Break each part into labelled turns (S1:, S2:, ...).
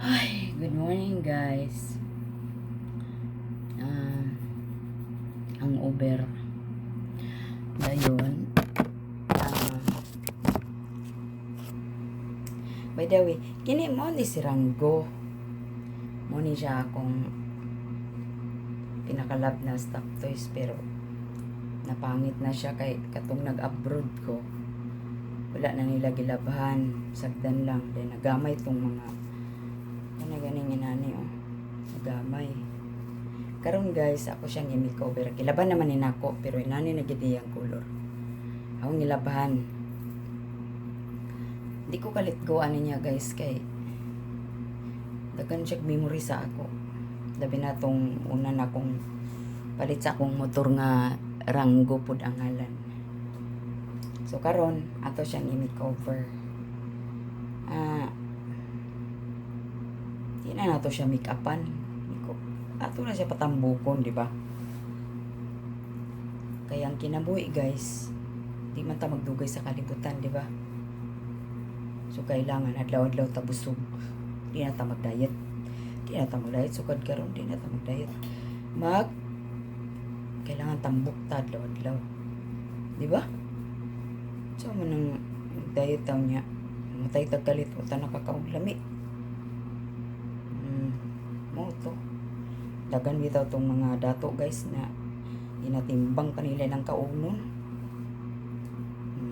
S1: Ay, good morning guys. Ang Uber. Dayon. ah, by the way, kini mo ni si Rango. Mo ni siya akong pinakalab na stock toys pero napangit na siya kay katong nag-abroad ko. Wala na nila gilabhan. Sagdan lang. Then nagamay tong mga ganing inani nagamay. Karon guys, ako siyang i-makeover. Kilaban naman ni nako pero inani na gid ang color. Akong nilabhan. Di ko kalit go niya guys kay daghan siya memory sa ako. Labi na tong una na akong palit sa akong motor nga Rango pud ang ngalan. So karon ato siyang i-makeover. Di na nato siya make-upan. Ato na siya patambukon, di ba? Kaya ang kinabuhi guys, di man ta magdugay sa kalibutan, di ba? So kailangan adlaw-adlaw ta busog. Di na ta mag-diet. Di na ta mag-diet sukad karon, di na ta mag-diet. Kailangan tambok ta adlaw-adlaw. Di ba? So manang diet taw niya. Matay tag kalit o ta nakakaog lami. Mo to. Dagan bitaw tong mga dato guys na inatimbang kanila ng kaunon.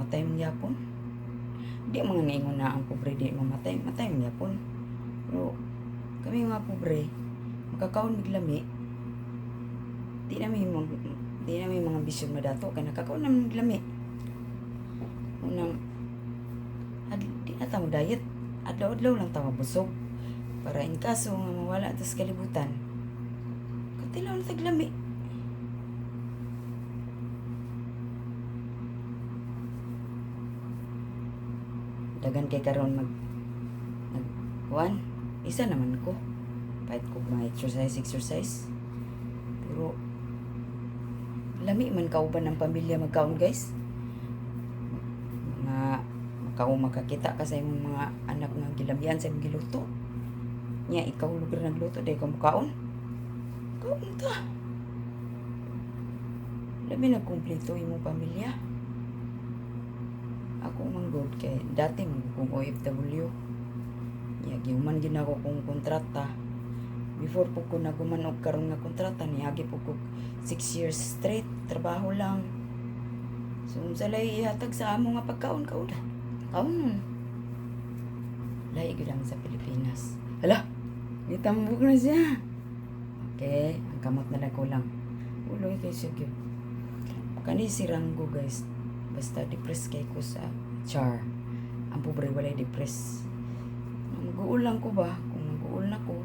S1: Matay man yapon. Di mga naingon na ang pobre di mamatay. Matay man yapon. Pero kami mga pobre, makakaon miglami. Di namin mga bisyon na dato kaya nakakaon namin miglami. Unang di na tamo diet. Adlaw-adlaw lang tamo busog. Para in kaso nga mawala ta sa kalibutan. Katilaw na taglami. Dagan kay karon kuan. Isa naman ko. Kahit ko exercise. Pero lami man kauban ng pamilya magkaon guys. Makakita ka sa imong mga anak nga gilabihan sa imong giluto. Nya ikaw lugar nagluto dahil ka mukaon. Kaon ta. Labi nagkumpleto imong pamilya. Ako manggod kay dati kung OFW. Nya gihuman gid ako kung kontrata. Before po ko naguman og karon nga kontrata niagi po ko 6 years straight trabaho lang. So unsa lay ihatag sa amo nga pagkaon kaon. Kaon. Lahi gid lang sa Pilipinas. Hala. Nitambok na siya. Okay, ang kamot na lang ko lang. Uloy kay siya gyud. Kani si Rango guys. Basta depressed kay ko sa char. Ang pobre walay depressed. Nag-uul lang ko ba? Kung nag-uul na ko,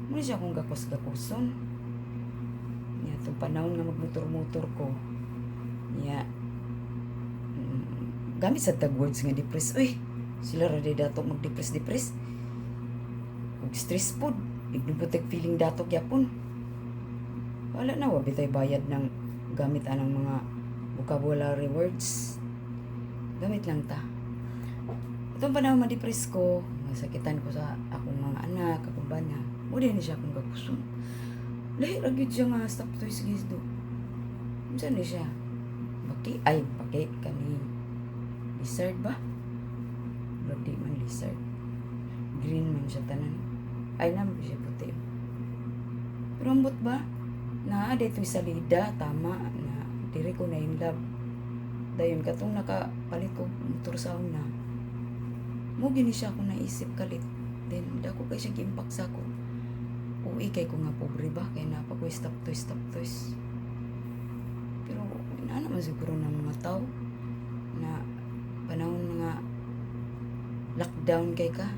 S1: muna siya kung gakos-gakoson. Nya itong panahon nga magmotor-motor ko. Nya gamit sa tag words nga depressed. Uy, sila ra dato mag-depress. Ug stress pod. Ignubutag feeling dato gyapon. Wala na wa bitay bayad ng gamit anang mga vocabulary words. Gamit lang ta. Itong panahon ma-depress ko, masakitan ko sa akong mga anak, akong bana. Muna ni siya akong kakusun. Lahi ra gyud siya nga stop toys guys do. Unsa ni siya? Baki kani lizard ba? Brody man lizard. Green man siya tanan. Ay naman siya puti. Pero ambot ba? Na dito salida tama na diri ko na in love. Dayon katong nakapalit ko motor sa una. Mo gini siya ako naisip kalit. Then dako kay siya giimpact sa ako. Uwi kay ko nga pobre ba kay napa ko stop toys. Pero ina naman siguro ng mga tao na panahon nga lockdown kay ka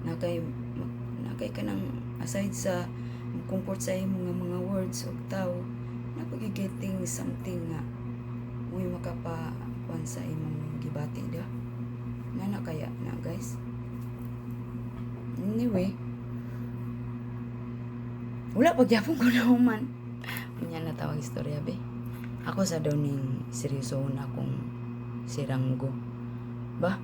S1: na kay ka nang aside sa comfort sa imong mga words ug tao napagigetting something nga muy makapakuan sa imong gibati da na kaya na guys. Anyway, wala pagyapon ko na human punya na tawag istorya be. Ako sa daw ning seryoso na kung si Rango ba